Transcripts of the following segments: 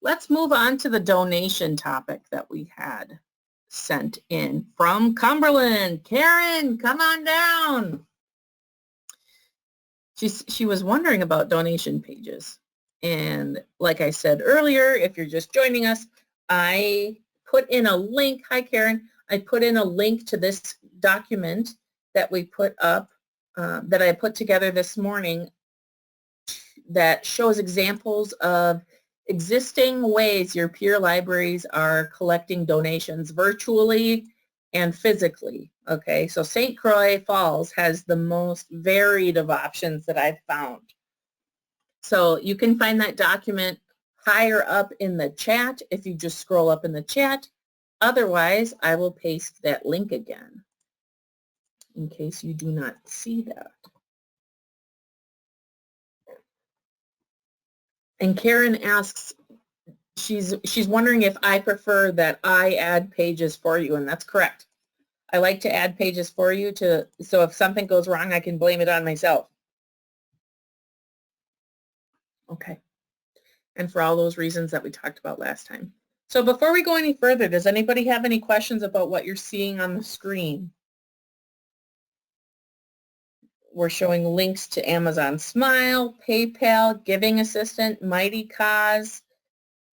let's move on to the donation topic that we had sent in from Cumberland. Karen, come on down. She was wondering about donation pages. And like I said earlier, if you're just joining us, I put in a link. Hi, Karen. I put in a link to this document that we put up, that I put together this morning, that shows examples of existing ways your peer libraries are collecting donations virtually and physically. Okay, so St. Croix Falls has the most varied of options that I've found. So you can find that document higher up in the chat if you just scroll up in the chat. Otherwise, I will paste that link again in case you do not see that. And Karen asks, she's wondering if I prefer that I add pages for you, and that's correct. I like to add pages for you so if something goes wrong, I can blame it on myself. Okay. And for all those reasons that we talked about last time. So before we go any further, does anybody have any questions about what you're seeing on the screen? We're showing links to Amazon Smile, PayPal, Giving Assistant, Mighty Cause,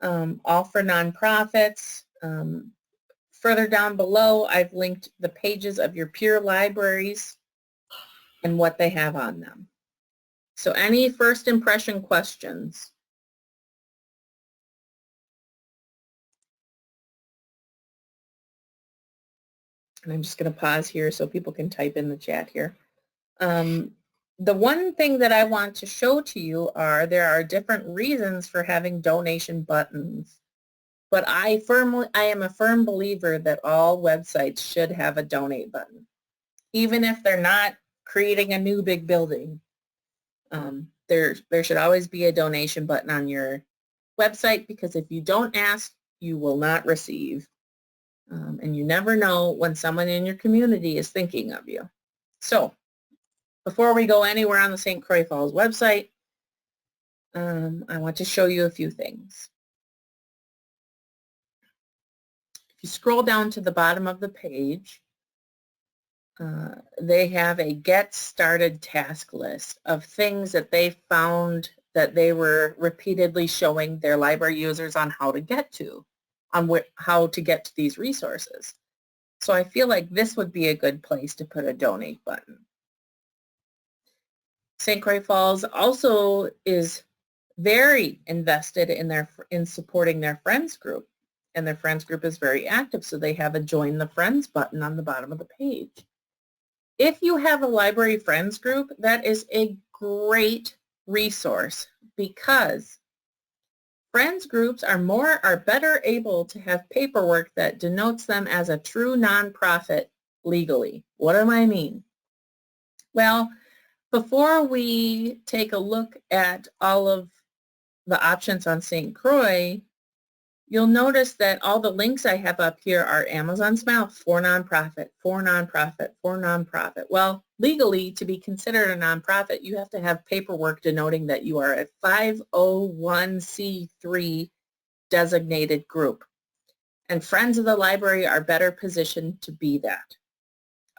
all for nonprofits. Further down below, I've linked the pages of your peer libraries and what they have on them. So any first impression questions? And I'm just going to pause here so people can type in the chat here. The one thing that I want to show to you there are different reasons for having donation buttons. But I am a firm believer that all websites should have a donate button. Even if they're not creating a new big building, there should always be a donation button on your website, because if you don't ask, you will not receive. And you never know when someone in your community is thinking of you. So before we go anywhere on the St. Croix Falls website, I want to show you a few things. If you scroll down to the bottom of the page, they have a get started task list of things that they found that they were repeatedly showing their library users on how to get to, how to get to these resources. So I feel like this would be a good place to put a donate button. St. Croix Falls also is very invested in supporting their friends group. And their friends group is very active, so they have a join the friends button on the bottom of the page. If you have a library friends group, that is a great resource, because friends groups are better able to have paperwork that denotes them as a true nonprofit legally. What do I mean? Well, before we take a look at all of the options on St. Croix, you'll notice that all the links I have up here are Amazon Smile, for nonprofit, for nonprofit, for nonprofit. Well, legally, to be considered a nonprofit, you have to have paperwork denoting that you are a 501c3 designated group. And Friends of the Library are better positioned to be that.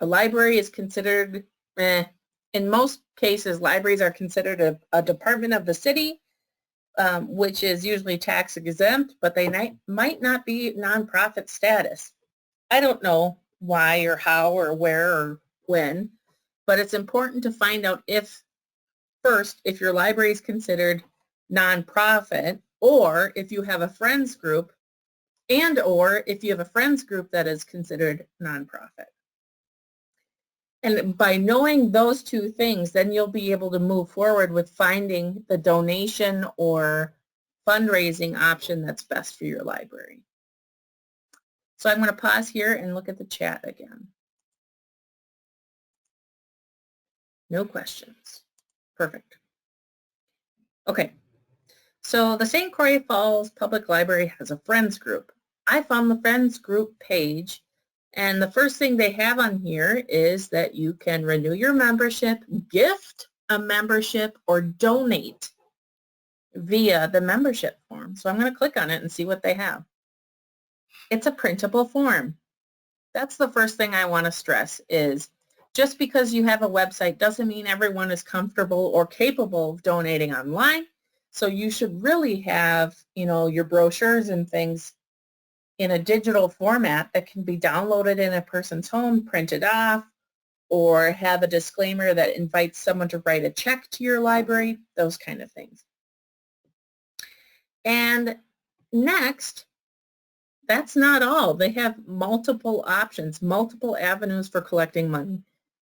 A library is considered, in most cases, libraries are considered a department of the city, which is usually tax exempt, but they might not be nonprofit status. I don't know why or how or where or when, but it's important to find out if your library is considered nonprofit, or if you have a friends group, or if you have a friends group that is considered nonprofit. And by knowing those two things, then you'll be able to move forward with finding the donation or fundraising option that's best for your library. So I'm going to pause here and look at the chat again. No questions. Perfect. Okay. So the St. Croix Falls Public Library has a friends group. I found the friends group page, and the first thing they have on here is that you can renew your membership, gift a membership, or donate. via the membership form. So I'm going to click on it and see what they have. It's a printable form. That's the first thing I want to stress is just because you have a website doesn't mean everyone is comfortable or capable of donating online. So you should really have, your brochures and things in a digital format that can be downloaded in a person's home, printed off, or have a disclaimer that invites someone to write a check to your library, those kind of things. And next, that's not all. They have multiple options, multiple avenues for collecting money.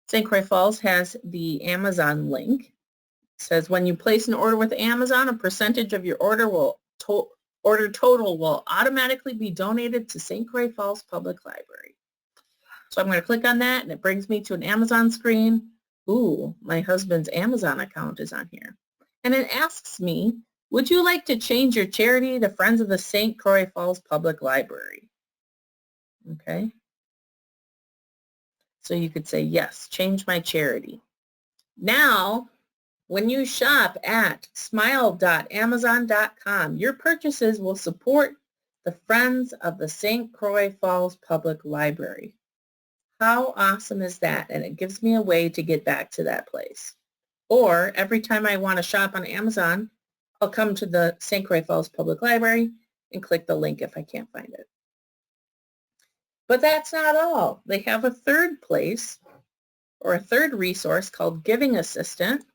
St. Croix Falls has the Amazon link. It says when you place an order with Amazon, a percentage of your order total will automatically be donated to St. Croix Falls Public Library. So I'm going to click on that and it brings me to an Amazon screen. Ooh, my husband's Amazon account is on here. And it asks me, would you like to change your charity to Friends of the St. Croix Falls Public Library? Okay. So you could say, yes, change my charity. Now, when you shop at smile.amazon.com, your purchases will support the Friends of the St. Croix Falls Public Library. How awesome is that? And it gives me a way to get back to that place. Or every time I want to shop on Amazon, I'll come to the St. Croix Falls Public Library and click the link if I can't find it. But that's not all. They have a third place or a third resource called Giving Assistant.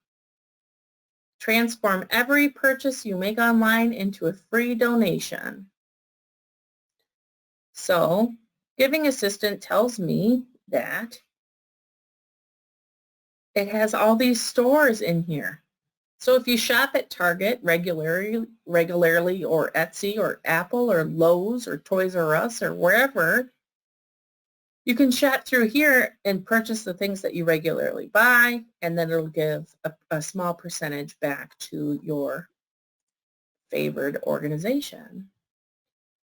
Transform every purchase you make online into a free donation. So Giving Assistant tells me that it has all these stores in here. So if you shop at Target regularly or Etsy or Apple or Lowe's or Toys R Us or wherever, you can shop through here and purchase the things that you regularly buy, and then it'll give a small percentage back to your favored organization.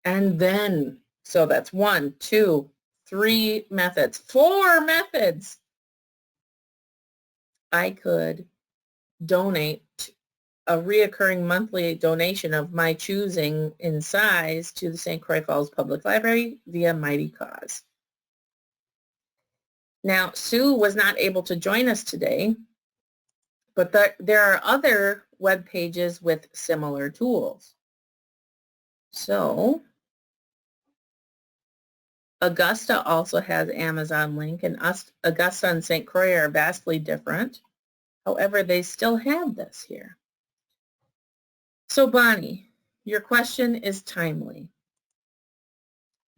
And then, so that's 1, 2, 3 methods, 4 methods. I could donate a reoccurring monthly donation of my choosing in size to the St. Croix Falls Public Library via Mighty Cause. Now, Sue was not able to join us today, but there are other web pages with similar tools. So Augusta also has Amazon link, and Augusta and St. Croix are vastly different. However, they still have this here. So Bonnie, your question is timely.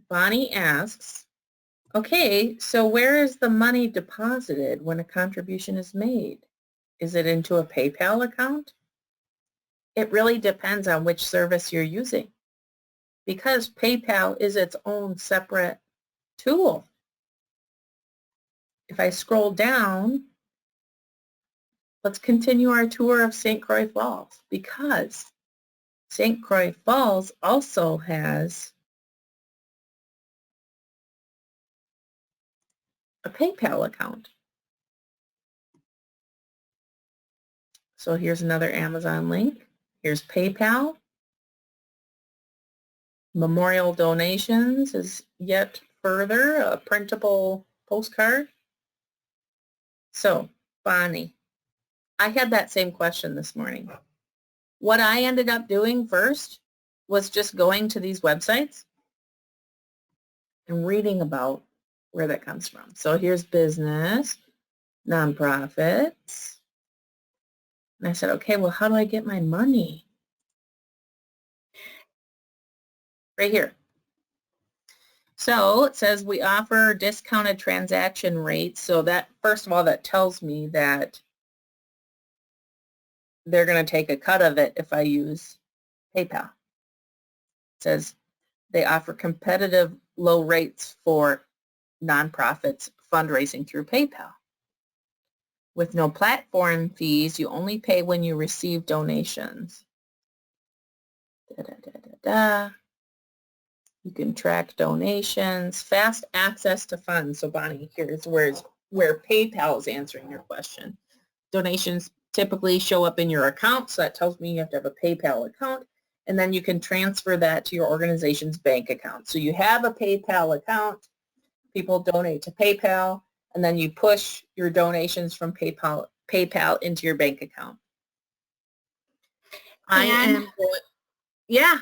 Bonnie asks, okay, so where is the money deposited when a contribution is made? Is it into a PayPal account? It really depends on which service you're using, because PayPal is its own separate tool. If I scroll down, let's continue our tour of St. Croix Falls, because St. Croix Falls also has a PayPal account. So here's another Amazon link. Here's PayPal. Memorial donations is yet further, a printable postcard. So, Bonnie, I had that same question this morning. What I ended up doing first was just going to these websites and reading about where that comes from. So here's business, nonprofits. And I said, okay, well, how do I get my money? Right here. So it says we offer discounted transaction rates. So that, first of all, that tells me that they're going to take a cut of it if I use PayPal. It says they offer competitive low rates for nonprofits fundraising through PayPal. With no platform fees, you only pay when you receive donations. You can track donations, fast access to funds. So Bonnie, here's where PayPal is answering your question. Donations typically show up in your account, so that tells me you have to have a PayPal account, and then you can transfer that to your organization's bank account. So you have a PayPal account, people donate to PayPal, and then you push your donations from PayPal into your bank account. Yeah.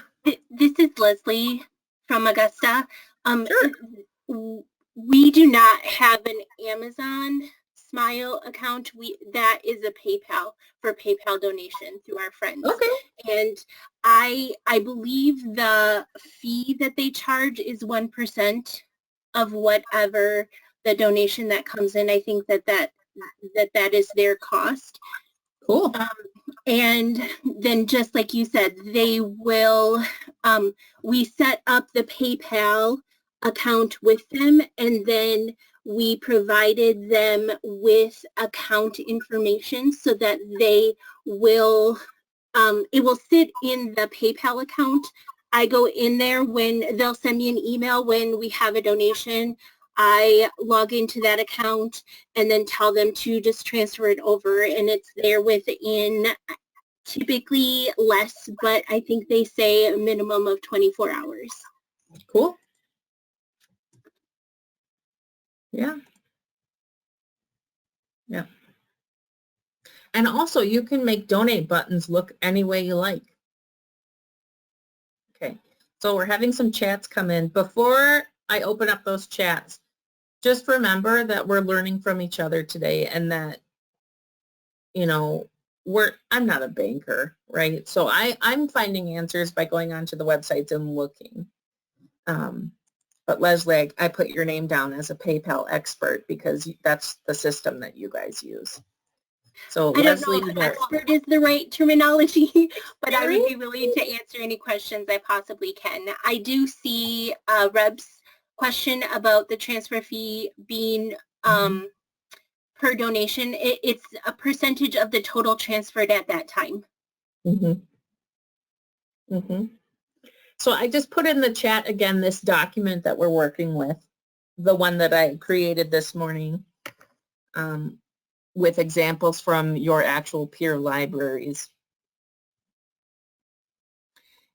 This is Leslie from Augusta. Sure. We do not have an Amazon Smile account. That is a PayPal for PayPal donation through our friends. Okay. And I believe the fee that they charge is 1% of whatever the donation that comes in. I think that is their cost. Cool. And then just like you said, they will, we set up the PayPal account with them, and then we provided them with account information so that they will, it will sit in the PayPal account. I go in there when they'll send me an email when we have a donation. I log into that account and then tell them to just transfer it over, and it's there within typically less, but I think they say a minimum of 24 hours. Cool. Yeah. Yeah. And also you can make donate buttons look any way you like. Okay. So we're having some chats come in. Before I open up those chats, just remember that we're learning from each other today, and that, you know, I'm not a banker, right? So I'm finding answers by going onto the websites and looking. But Leslie, I put your name down as a PayPal expert because that's the system that you guys use. So I Leslie, don't know if expert is the right terminology, but I would be willing to answer any questions I possibly can. I do see Reb's question about the transfer fee being per donation. It's a percentage of the total transferred at that time. So I just put in the chat again this document that we're working with, the one that I created this morning, with examples from your actual peer libraries.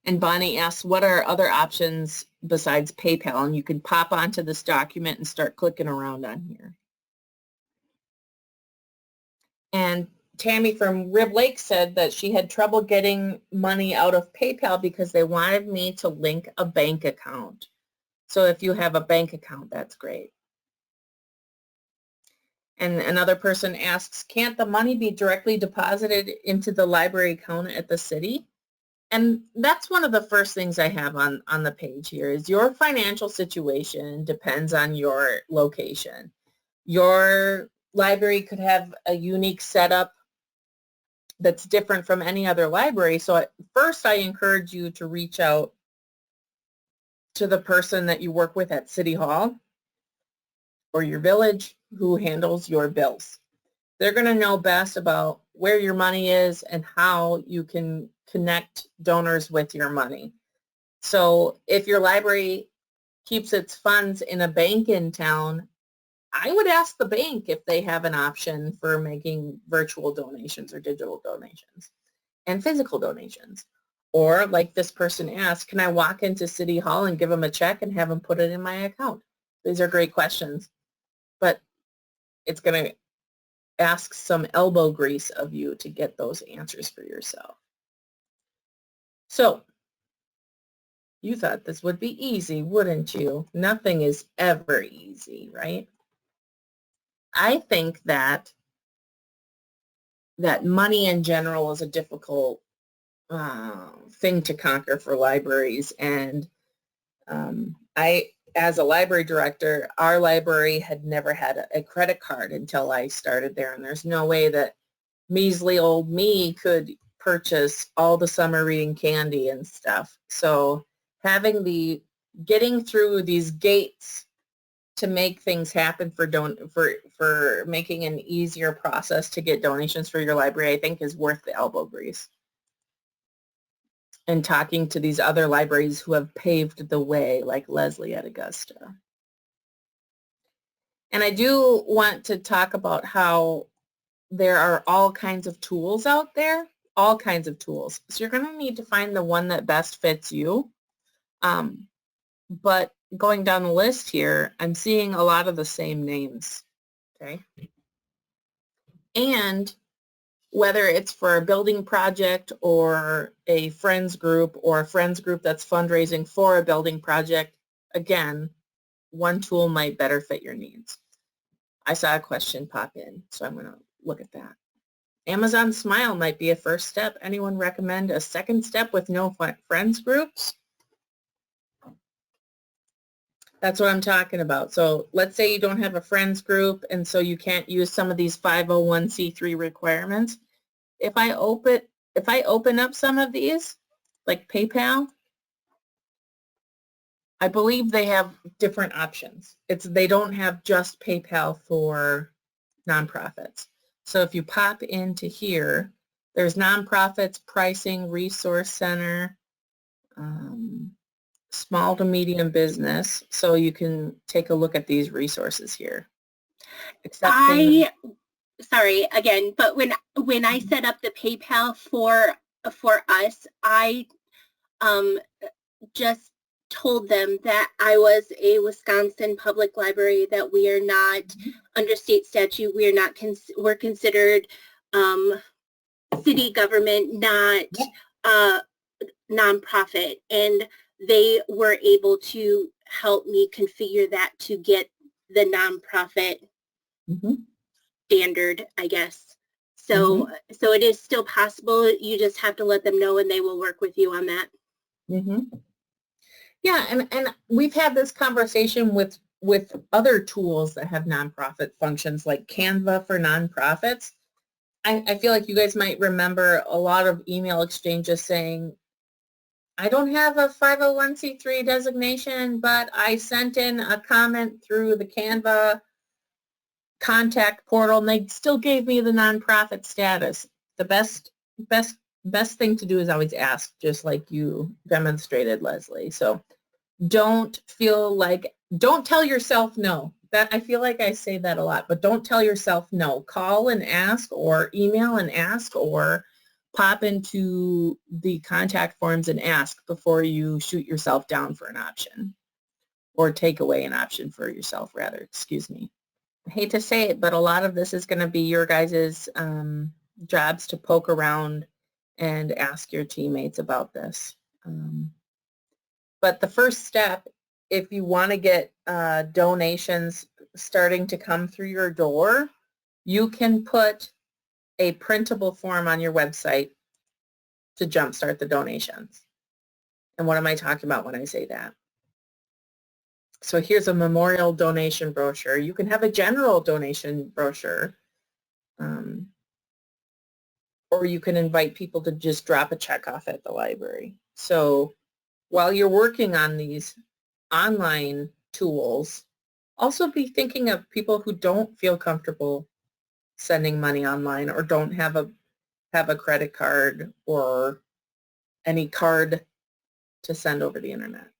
And Bonnie asks, what are other options besides PayPal? And you can pop onto this document and start clicking around on here. And Tammy from Rib Lake said that she had trouble getting money out of PayPal because they wanted me to link a bank account. So if you have a bank account, that's great. And another person asks, can't the money be directly deposited into the library account at the city? And that's one of the first things I have on the page here is your financial situation depends on your location. Your library could have a unique setup that's different from any other library. So first I encourage you to reach out to the person that you work with at City Hall or your village who handles your bills. They're going to know best about where your money is and how you can connect donors with your money. So if your library keeps its funds in a bank in town, I would ask the bank if they have an option for making virtual donations or digital donations and physical donations. Or like this person asked, can I walk into City Hall and give them a check and have them put it in my account? These are great questions, but it's going to ask some elbow grease of you to get those answers for yourself. So you thought this would be easy, wouldn't you? Nothing is ever easy, right? I think that money in general is a difficult thing to conquer for libraries. And as a library director, our library had never had a credit card until I started there. And there's no way that measly old me could purchase all the summer reading candy and stuff. So getting through these gates to make things happen for making an easier process to get donations for your library, I think is worth the elbow grease. And talking to these other libraries who have paved the way, like Leslie at Augusta. And I do want to talk about how there are all kinds of tools out there, all kinds of tools. So you're going to need to find the one that best fits you. But going down the list here, I'm seeing a lot of the same names, okay? And whether it's for a building project or a friends group or a friends group that's fundraising for a building project, again, one tool might better fit your needs. I saw a question pop in, so I'm going to look at that. Amazon Smile might be a first step. Anyone recommend a second step with no friends groups? That's what I'm talking about. So let's say you don't have a friends group and so you can't use some of these 501c3 requirements. If I open up some of these, like PayPal, I believe they have different options. They don't have just PayPal for nonprofits. So if you pop into here, there's nonprofits, pricing, resource center, small to medium business. So you can take a look at these resources here. Sorry again, but when I set up the PayPal for us, I just told them that I was a Wisconsin public library, that we are not under state statute. We are not we're considered city government, not nonprofit, and they were able to help me configure that to get the nonprofit standard, I guess. So so it is still possible. You just have to let them know and they will work with you on that. Yeah, and we've had this conversation with other tools that have nonprofit functions, like Canva for nonprofits. I feel like you guys might remember a lot of email exchanges saying, I don't have a 501c3 designation, but I sent in a comment through the Canva contact portal and they still gave me the nonprofit status. The best thing to do is always ask, just like you demonstrated, Leslie. So don't tell yourself no. I feel like I say that a lot, but don't tell yourself no. Call and ask, or email and ask, or pop into the contact forms and ask before you shoot yourself down for an option, or take away an option for yourself, rather, excuse me. I hate to say it, but a lot of this is going to be your guys' jobs to poke around and ask your teammates about this. But the first step, if you want to get donations starting to come through your door, you can put a printable form on your website to jumpstart the donations. And what am I talking about when I say that? So here's a memorial donation brochure. You can have a general donation brochure, or you can invite people to just drop a check off at the library. So while you're working on these online tools, also be thinking of people who don't feel comfortable sending money online, or don't have a credit card or any card to send over the internet.